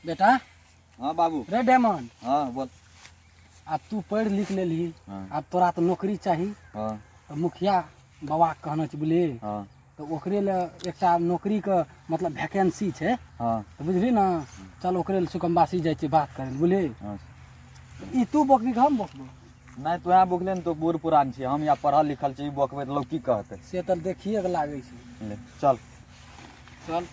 बेटा। हाँ बाबू। रे डेमन। हाँ बोल। अब तू पढ़ लिख ले ली। हाँ। अब तोरा तो नौकरी चाहिए। हाँ। तो मुखिया बाबा कहना छै बुझली। हाँ। तो ओकरे ले एकटा नौकरी के मतलब वैकेंसी छै। हाँ। तो बुझली ना। चल ओकरे ले सुकमबासी जाय छै बात करे बुझली। हाँ। ई तू बकबी हम बकबो। नहीं तो यहाँ बोकले तो बूढ़ पुरान छे, हम यहाँ पढ़ल लिखल छी, बोकबे तो लोग की कहते। से तो देखिए के लागे छै। ले चल चल।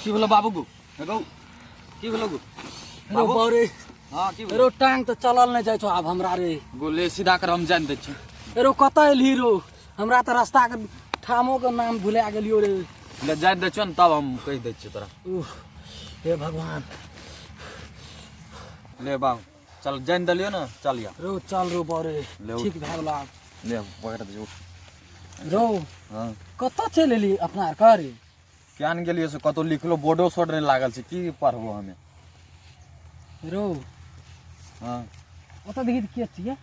की बोलो बाबू गो गो की बोलो गो हेलो बारे। हाँ की रो टांग तो चलल नहीं जाय छो आब हमरा रे। गोले सीधा कर हम जान दे छी। रो कत एलही रो। हमरा तो रास्ता के ठामो के नाम भुला गेलियो रे। ले जान दे छ न तब हम कह दे छी तोरा। हे भगवान। ले बाबू चल जान दलियो ना चल या। रो चल रो बारे। ले ठीक भए गेल आब। ले पकड़ दे। रो हाँ कत चल एली अपना घर रे। क्या न गेलियो से कतो लिखलो बोर्डो सोड नहीं लागल छै, की पढ़बो हमें। रो हाँ ओत देखि के छिए।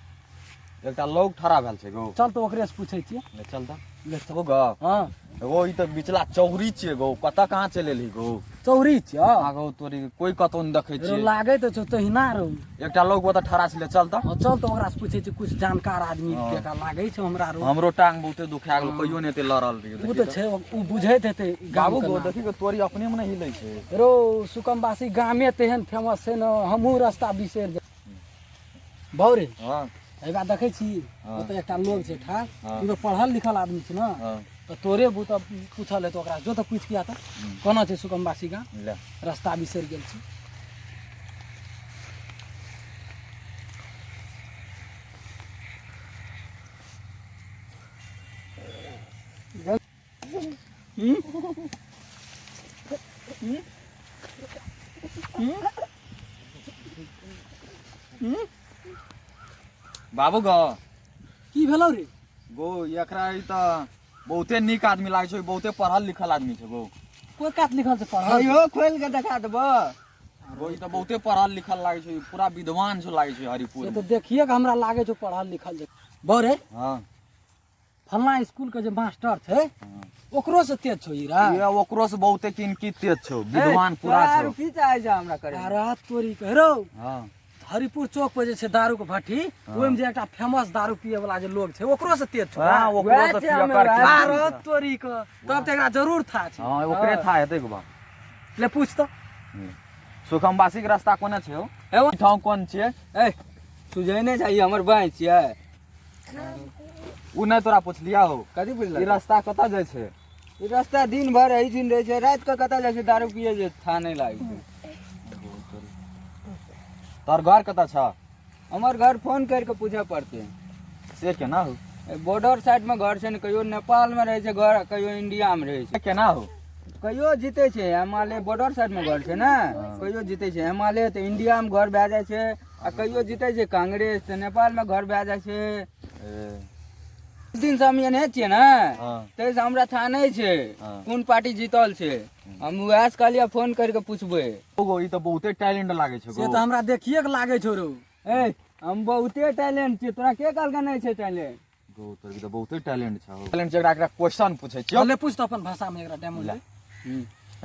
एकटा लोग ठड़ा भेल छै गो। चल तो ओकरे से पूछे छिए। ले चल त ले गो चल। ग हां गो ई त बिचला चौरी छिए गो, कता कहां चले ली गो। चौरी छिए। आगो तोरी कोई कतो न देखे रो छिए। लागे तो छ तहिना रो। एकटा लोग ओत ठड़ा छले चल त। चल तो ओकरा से पूछे छी कुछ जानकार आदमी हाँ। के का लागे छ हमरा रो। हमरो टांग बहुते दुखा गेल, कहियो ने एते लड़ल रही। उ तो छे उ बुझैत हेते बाबू गाम गो के देखी के तोरी अपने में नहीं हिलै छै। रो सुकमबासी गामे तेहन फेमस छै न, हमहू रास्ता बिसर जा बौरे। हां एबा देखै छी हाँ। ओत एकटा लोग छै ठाड़। हाँ। तू तो पढ़ल लिखल आदमी छै न। हां तो तोरे बूत पूछल है तो ओकरा जो तो पूछ किया था कोना छै सुकमबासी गाम। ले रास्ता बिसर गेल छी। बाबू गो की भेलौ रे। गो एकरा ई त बहुते नीक आदमी लागे छै, बहुते पढ़ल लिखल आदमी छै गो। कोई कात लिखल छै पढ़ल। यो खोल के देखा देबो। गो ई त बहुते पढ़ल लिखल लागे छै, पूरा विद्वान जो लागे छै हरिपुर ये में। तो देखिए के हमरा लागे छै पढ़ल लिखल छै। बौरे हां फलना स्कूल के जे मास्टर छै ओकरो से तेज छौ ई रा। ये ओकरो से बहुते किनकी तेज छौ, विद्वान पूरा छौ। की चाहे छै हमरा करे। अरे तोरी कह रो। हां हरिपुर चौक पर जे छै दारू के भट्टी ओइ में जे एकटा फेमस दारू पिए वाला जे लोग छै ओकरो से तेज छौ। हां ओकरो से पियकर अरे तोरी क तब त एकरा जरूर था छै। हां ओकरे था हेतै गो बा। ले पूछ त। सुखमबासी के रास्ता कोना छै हो। एवं ठाव कोन छिए। ए सुझैने चाहिए हमर बाई छियै। उ नै तोरा पूछलिया हो। कथी ई बुझल रास्ता कता जाय छै। ई रास्ता दिन भर एही दिन रहै छै, रात के कतऽ जाइ छै दारू पिए जे था नहीं लागे छै। तोर घर कता छ। हमर घर फोन करके पूछे पड़ते। से केना हो। बॉर्डर साइड में घर छै ने, कहियो नेपाल में रहे छै घर, कहियो इंडिया में रहे छै। केना हो। कहियो जीते छै हिमालय बॉर्डर साइड में घर छै ने, कहियो जीते छै हिमालय तो इंडिया में घर भए जाइ छै, आ कहियो जीते छै कांग्रेस तो नेपाल में घर भए जाइ छै। दिन से हम एने छियै ने हाँ। तै से हमरा था नहीं छै हाँ। कोन पार्टी जीतल छै। हम वएह से कहलिए फोन करके पूछबै। गो ई त बहुते टैलेंट लागे छै से गो। त हमरा देखिए के लागे छौ रो। ए हम बहुते टैलेंट छियै, तोरा के कहलका नहीं छै टैलेंट। गो तोर त बहुते टैलेंट छ। टैलेंट एकरा एकरा क्वेश्चन पूछै छियो। ले पूछ त अपन भाषा में एकरा डेमो ले।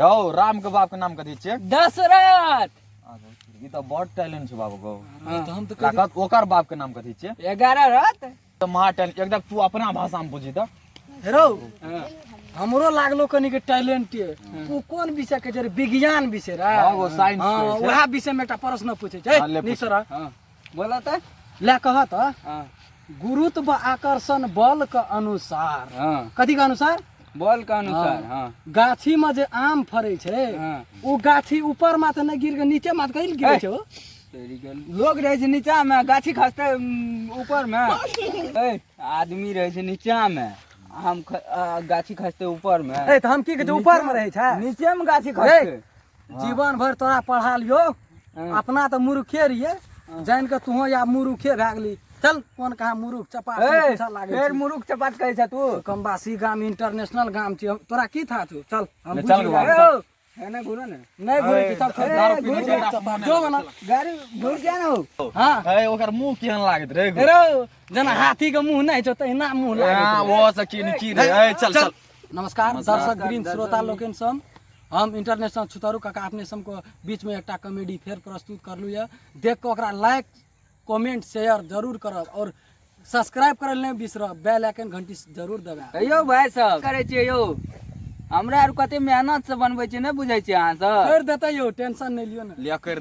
हो राम के बाप के नाम कथि छिए। दशरथ। ई त बहुत टैलेंट छै बाबू गो। तो हम तो लागत ओकर बाप के नाम कथि छिए। 11 रथ। त महा टैलेंट एकदम तू अपना भाषा में पूछी त। हेरो हमरो लागलो कनी के टैलेंट उ कोन विषय के जे विज्ञान विषय रा। हां वो साइंस हां छै। वह विषय में एकटा प्रश्न पूछे छै। हाँ, ले पूछ। निसरा हां बोला त। ले कह त हां गुरुत्व आकर्षण बल के अनुसार हां कथी के अनुसार बॉल के अनुसार। हां गाछी में जे आम फरे छै हाँ। उ गाछी ऊपर मा त नहीं गिर के नीचे मा कहीं गिरे छै। लोग रहे छै नीचा में, गाछी खसते ऊपर में। ए आदमी रहे छै नीचा में, हम गाछी खसते ऊपर में। ए त हम की कहै ऊपर में रहे छै। नीचे में गाछी खसते। जीवन भर तोरा पढ़ा लियो हाँ। अपना तो मूर्खे रहिए जान के तू या मूर्खे भए गेली। चल कोन कहा मूर्ख चपा ए लागे फिर मुरुख चपाट कहै छै तू। कमबासी गाम इंटरनेशनल गाम छी तोरा की था तू। चल हम चल बुझि बाबू, गेलियै। है ना घूरो ना। नहीं घुरे की सब छोड़ दारू घुर पीने के के चपा रास्ता जो मना। गाड़ी घूर क्या ना हो। हां ए ओकर मुंह केहन लागत रे गो। रे जना हाथी के मुंह नहीं छ तहिना मुंह लागे। हां वो से की रे। ए चल चल नमस्कार नमस्कार। दर्शक वृंद श्रोता लोकन सम हम इंटरनेशनल छुतारू काका अपने सम को बीच में एक कॉमेडी फेर प्रस्तुत करलू है देख के ओकरा लाइक कमेंट शेयर जरूर करब और सब्सक्राइब करल नहीं बिसरब बेल आइकन घंटी जरूर दबाएब कहियो भाई सब करे छियै यौ हमरा आर कते मेहनत से बनबै छियै नहि बुझै छियै अहाँ सब कर देते यो टेंशन नहीं लियो ना लिया कर